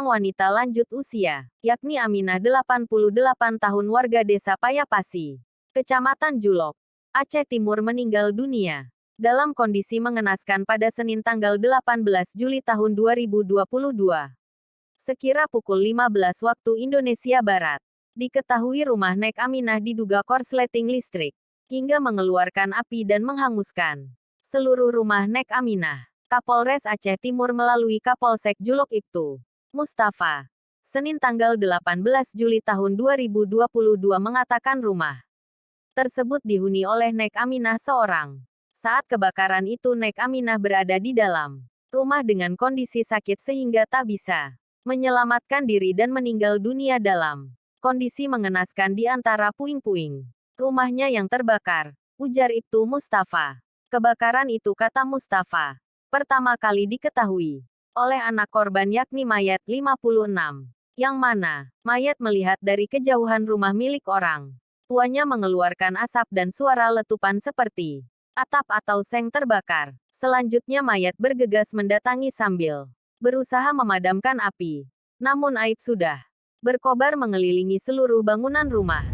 seorang wanita lanjut usia, yakni Aminah 88 tahun warga desa Payapasi, Kecamatan Julok, Aceh Timur meninggal dunia dalam kondisi mengenaskan pada Senin tanggal 18 Juli tahun 2022. Sekira pukul 15 waktu Indonesia Barat, diketahui rumah Nek Aminah diduga korsleting listrik, hingga mengeluarkan api dan menghanguskan seluruh rumah Nek Aminah. Kapolres Aceh Timur melalui Kapolsek Julok Ibtu Mustafa, Senin tanggal 18 Juli tahun 2022 mengatakan rumah tersebut dihuni oleh Nek Aminah seorang. Saat kebakaran itu Nek Aminah berada di dalam rumah dengan kondisi sakit sehingga tak bisa menyelamatkan diri dan meninggal dunia dalam kondisi mengenaskan di antara puing-puing rumahnya yang terbakar, ujar Ibtu Mustafa. Kebakaran itu, kata Mustafa, pertama kali diketahui oleh anak korban yakni Mayat 56, yang mana Mayat melihat dari kejauhan rumah milik orang tuanya mengeluarkan asap dan suara letupan seperti atap atau seng terbakar. Selanjutnya Mayat bergegas mendatangi sambil berusaha memadamkan api. Namun aib sudah berkobar mengelilingi seluruh bangunan rumah.